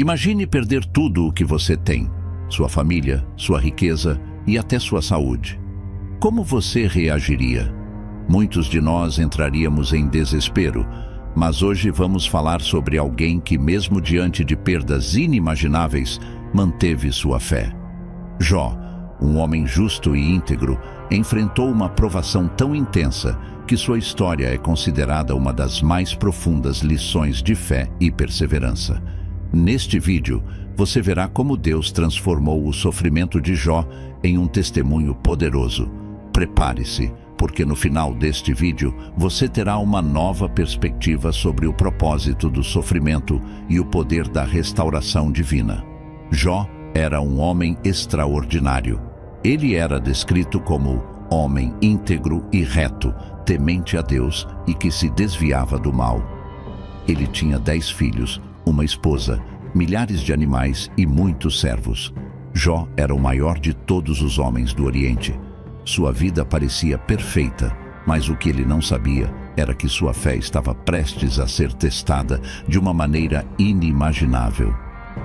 Imagine perder tudo o que você tem, sua família, sua riqueza e até sua saúde. Como você reagiria? Muitos de nós entraríamos em desespero, mas hoje vamos falar sobre alguém que, mesmo diante de perdas inimagináveis, manteve sua fé. Jó, um homem justo e íntegro, enfrentou uma provação tão intensa que sua história é considerada uma das mais profundas lições de fé e perseverança. Neste vídeo, você verá como Deus transformou o sofrimento de Jó em um testemunho poderoso. Prepare-se, porque no final deste vídeo você terá uma nova perspectiva sobre o propósito do sofrimento e o poder da restauração divina. Jó era um homem extraordinário. Ele era descrito como homem íntegro e reto, temente a Deus e que se desviava do mal. Ele tinha 10 filhos, uma esposa, milhares de animais e muitos servos. Jó era o maior de todos os homens do Oriente. Sua vida parecia perfeita, mas o que ele não sabia era que sua fé estava prestes a ser testada de uma maneira inimaginável.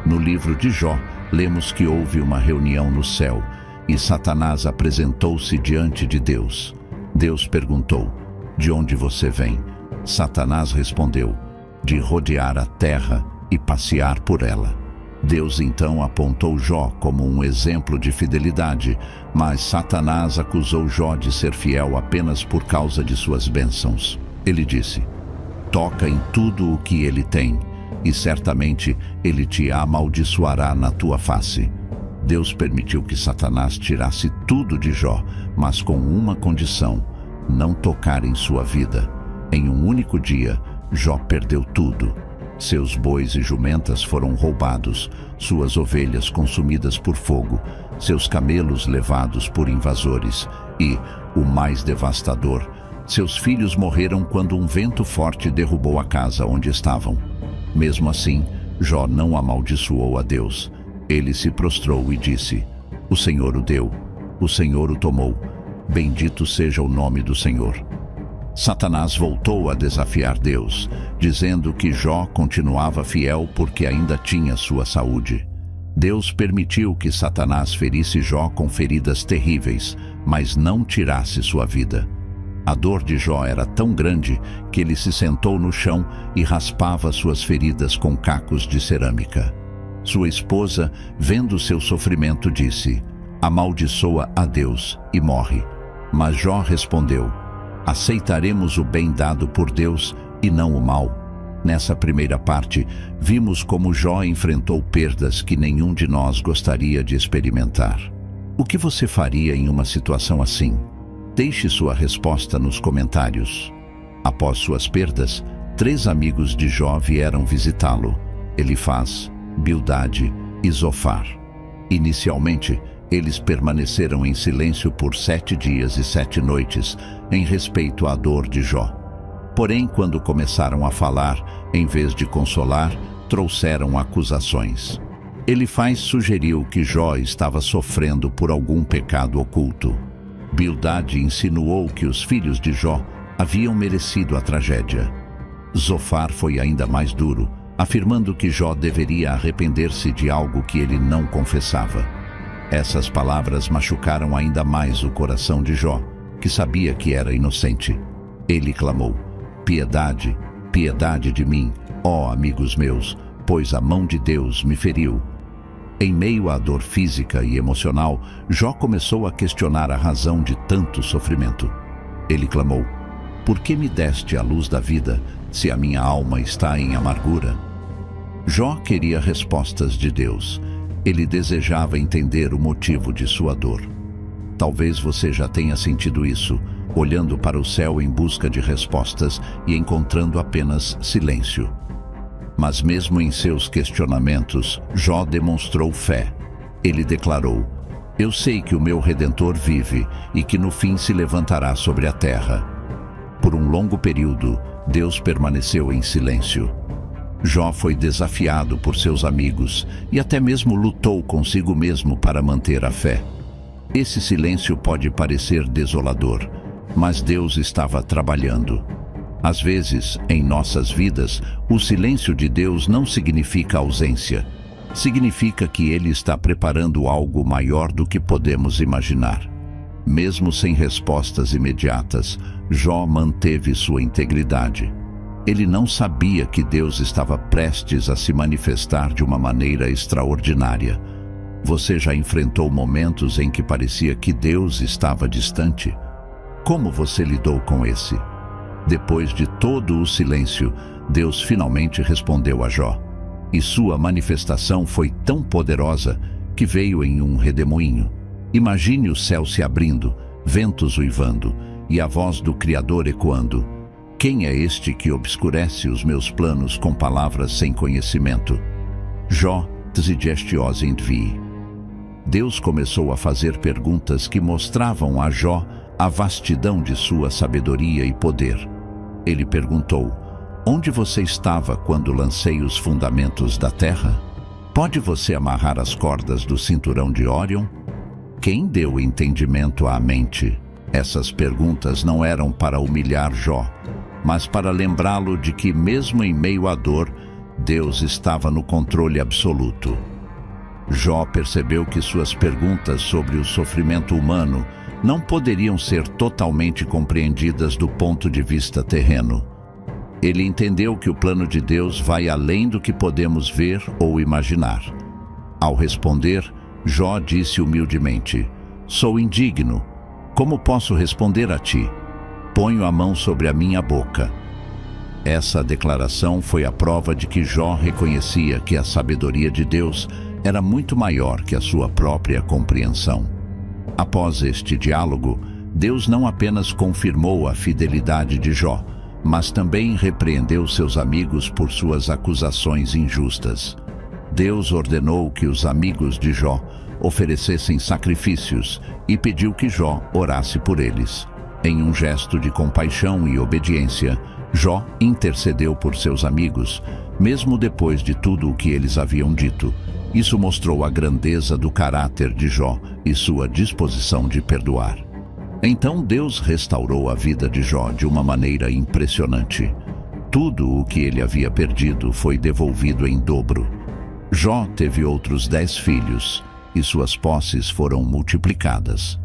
No livro de Jó, lemos que houve uma reunião no céu e Satanás apresentou-se diante de Deus. Deus perguntou: "De onde você vem?" Satanás respondeu: "De rodear a terra e passear por ela." Deus então apontou Jó como um exemplo de fidelidade, mas Satanás acusou Jó de ser fiel apenas por causa de suas bênçãos. Ele disse: "Toca em tudo o que ele tem, e certamente ele te amaldiçoará na tua face." Deus permitiu que Satanás tirasse tudo de Jó, mas com uma condição: não tocar em sua vida. Em um único dia, Jó perdeu tudo. Seus bois e jumentas foram roubados, suas ovelhas consumidas por fogo, seus camelos levados por invasores e, o mais devastador, seus filhos morreram quando um vento forte derrubou a casa onde estavam. Mesmo assim, Jó não amaldiçoou a Deus. Ele se prostrou e disse: "O Senhor o deu, o Senhor o tomou. Bendito seja o nome do Senhor." Satanás voltou a desafiar Deus, dizendo que Jó continuava fiel porque ainda tinha sua saúde. Deus permitiu que Satanás ferisse Jó com feridas terríveis, mas não tirasse sua vida. A dor de Jó era tão grande que ele se sentou no chão e raspava suas feridas com cacos de cerâmica. Sua esposa, vendo seu sofrimento, disse: "Amaldiçoa a Deus e morre." Mas Jó respondeu: "Aceitaremos o bem dado por Deus e não o mal." Nessa primeira parte, vimos como Jó enfrentou perdas que nenhum de nós gostaria de experimentar. O que você faria em uma situação assim? Deixe sua resposta nos comentários. Após suas perdas, 3 amigos de Jó vieram visitá-lo: Elifaz, Bildade e Zofar. Inicialmente, eles permaneceram em silêncio por 7 dias e 7 noites, em respeito à dor de Jó. Porém, quando começaram a falar, em vez de consolar, trouxeram acusações. Elifaz sugeriu que Jó estava sofrendo por algum pecado oculto. Bildade insinuou que os filhos de Jó haviam merecido a tragédia. Zofar foi ainda mais duro, afirmando que Jó deveria arrepender-se de algo que ele não confessava. Essas palavras machucaram ainda mais o coração de Jó, que sabia que era inocente. Ele clamou: "Piedade, piedade de mim, ó amigos meus, pois a mão de Deus me feriu." Em meio à dor física e emocional, Jó começou a questionar a razão de tanto sofrimento. Ele clamou: "Por que me deste a luz da vida, se a minha alma está em amargura?" Jó queria respostas de Deus. Ele desejava entender o motivo de sua dor. Talvez você já tenha sentido isso, olhando para o céu em busca de respostas e encontrando apenas silêncio. Mas mesmo em seus questionamentos, Jó demonstrou fé. Ele declarou: "Eu sei que o meu Redentor vive e que no fim se levantará sobre a terra." Por um longo período, Deus permaneceu em silêncio. Jó foi desafiado por seus amigos e até mesmo lutou consigo mesmo para manter a fé. Esse silêncio pode parecer desolador, mas Deus estava trabalhando. Às vezes, em nossas vidas, o silêncio de Deus não significa ausência. significa que ele está preparando algo maior do que podemos imaginar. Mesmo sem respostas imediatas, Jó manteve sua integridade. Ele não sabia que Deus estava prestes a se manifestar de uma maneira extraordinária. Você já enfrentou momentos em que parecia que Deus estava distante? Como você lidou com esse? Depois de todo o silêncio, Deus finalmente respondeu a Jó. E sua manifestação foi tão poderosa que veio em um redemoinho. Imagine o céu se abrindo, ventos uivando e a voz do Criador ecoando. Quem é este que obscurece os meus planos com palavras sem conhecimento? Jó tzigestiose indvi. Deus começou a fazer perguntas que mostravam a Jó a vastidão de sua sabedoria e poder. Ele perguntou: onde você estava quando lancei os fundamentos da terra? Pode você amarrar as cordas do cinturão de Órion? Quem deu entendimento à mente? Essas perguntas não eram para humilhar Jó, mas para lembrá-lo de que, mesmo em meio à dor, Deus estava no controle absoluto. Jó percebeu que suas perguntas sobre o sofrimento humano não poderiam ser totalmente compreendidas do ponto de vista terreno. Ele entendeu que o plano de Deus vai além do que podemos ver ou imaginar. Ao responder, Jó disse humildemente: sou indigno. Como posso responder a ti? Ponho a mão sobre a minha boca. Essa declaração foi a prova de que Jó reconhecia que a sabedoria de Deus era muito maior que a sua própria compreensão. Após este diálogo, Deus não apenas confirmou a fidelidade de Jó, mas também repreendeu seus amigos por suas acusações injustas. Deus ordenou que os amigos de Jó oferecessem sacrifícios e pediu que Jó orasse por eles. Em um gesto de compaixão e obediência, Jó intercedeu por seus amigos, mesmo depois de tudo o que eles haviam dito. Isso mostrou a grandeza do caráter de Jó e sua disposição de perdoar. Então Deus restaurou a vida de Jó de uma maneira impressionante. Tudo o que ele havia perdido foi devolvido em dobro. Jó teve outros 10 filhos, e suas posses foram multiplicadas.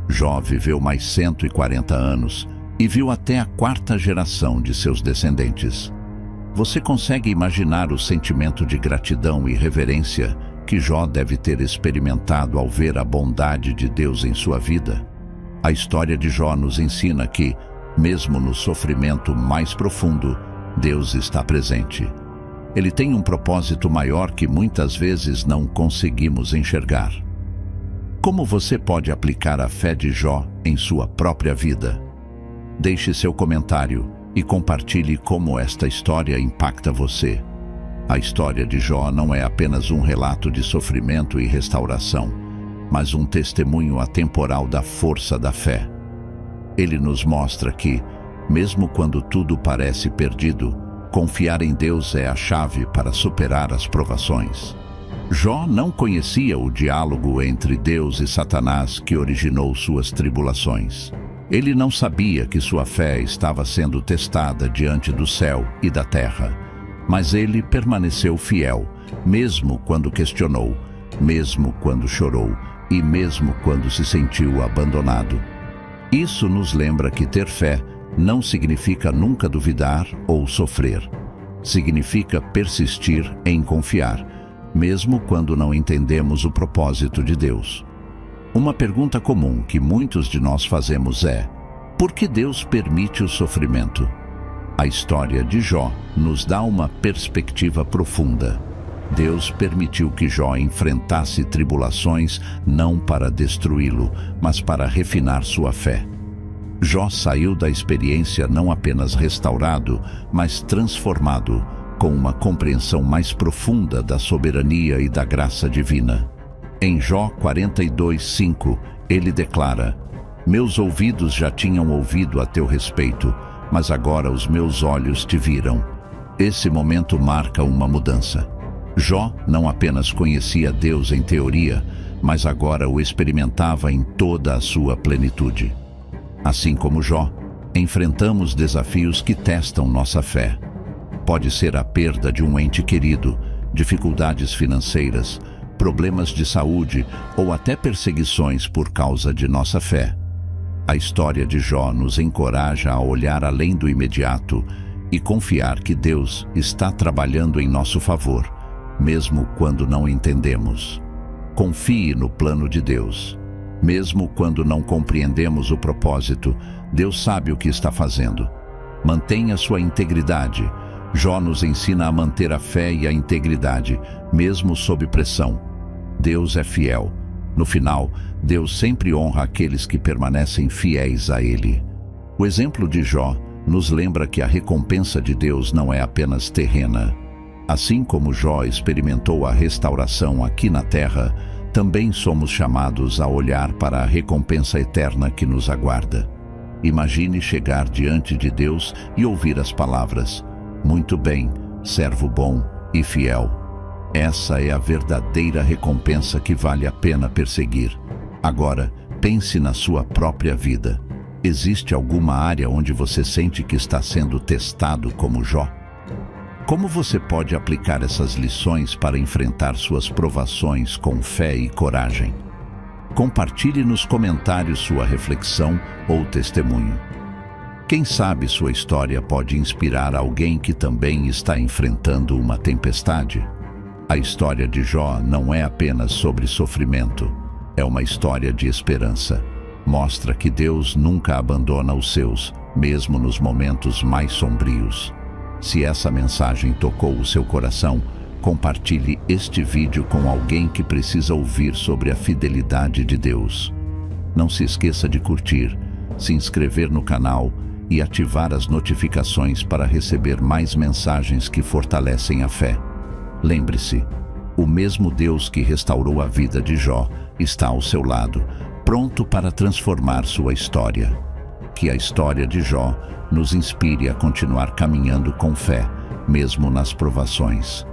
Jó viveu mais 140 anos e viu até a 4ª geração de seus descendentes. Você consegue imaginar o sentimento de gratidão e reverência que Jó deve ter experimentado ao ver a bondade de Deus em sua vida? A história de Jó nos ensina que, mesmo no sofrimento mais profundo, Deus está presente. Ele tem um propósito maior que muitas vezes não conseguimos enxergar. Como você pode aplicar a fé de Jó em sua própria vida? Deixe seu comentário e compartilhe como esta história impacta você. A história de Jó não é apenas um relato de sofrimento e restauração, mas um testemunho atemporal da força da fé. Ele nos mostra que, mesmo quando tudo parece perdido, confiar em Deus é a chave para superar as provações. Jó não conhecia o diálogo entre Deus e Satanás que originou suas tribulações. Ele não sabia que sua fé estava sendo testada diante do céu e da terra, mas ele permaneceu fiel, mesmo quando questionou, mesmo quando chorou e mesmo quando se sentiu abandonado. Isso nos lembra que ter fé não significa nunca duvidar ou sofrer. Significa persistir em confiar, mesmo quando não entendemos o propósito de Deus. Uma pergunta comum que muitos de nós fazemos é: por que Deus permite o sofrimento? A história de Jó nos dá uma perspectiva profunda. Deus permitiu que Jó enfrentasse tribulações não para destruí-lo, mas para refinar sua fé. Jó saiu da experiência não apenas restaurado, mas transformado, com uma compreensão mais profunda da soberania e da graça divina. Em Jó 42:5, ele declara: meus ouvidos já tinham ouvido a teu respeito, mas agora os meus olhos te viram. Esse momento marca uma mudança. Jó não apenas conhecia Deus em teoria, mas agora o experimentava em toda a sua plenitude. Assim como Jó, enfrentamos desafios que testam nossa fé. Pode ser a perda de um ente querido, dificuldades financeiras, problemas de saúde ou até perseguições por causa de nossa fé. A história de Jó nos encoraja a olhar além do imediato e confiar que Deus está trabalhando em nosso favor, mesmo quando não entendemos. Confie no plano de Deus. Mesmo quando não compreendemos o propósito, Deus sabe o que está fazendo. Mantenha sua integridade. Jó nos ensina a manter a fé e a integridade, mesmo sob pressão. Deus é fiel. No final, Deus sempre honra aqueles que permanecem fiéis a Ele. O exemplo de Jó nos lembra que a recompensa de Deus não é apenas terrena. Assim como Jó experimentou a restauração aqui na terra, também somos chamados a olhar para a recompensa eterna que nos aguarda. Imagine chegar diante de Deus e ouvir as palavras: "Muito bem, servo bom e fiel." Essa é a verdadeira recompensa que vale a pena perseguir. Agora, pense na sua própria vida. Existe alguma área onde você sente que está sendo testado como Jó? Como você pode aplicar essas lições para enfrentar suas provações com fé e coragem? Compartilhe nos comentários sua reflexão ou testemunho. Quem sabe sua história pode inspirar alguém que também está enfrentando uma tempestade? A história de Jó não é apenas sobre sofrimento, é uma história de esperança. Mostra que Deus nunca abandona os seus, mesmo nos momentos mais sombrios. Se essa mensagem tocou o seu coração, compartilhe este vídeo com alguém que precisa ouvir sobre a fidelidade de Deus. Não se esqueça de curtir, se inscrever no canal e ativar as notificações para receber mais mensagens que fortalecem a fé. Lembre-se, o mesmo Deus que restaurou a vida de Jó está ao seu lado, pronto para transformar sua história. Que a história de Jó nos inspire a continuar caminhando com fé, mesmo nas provações.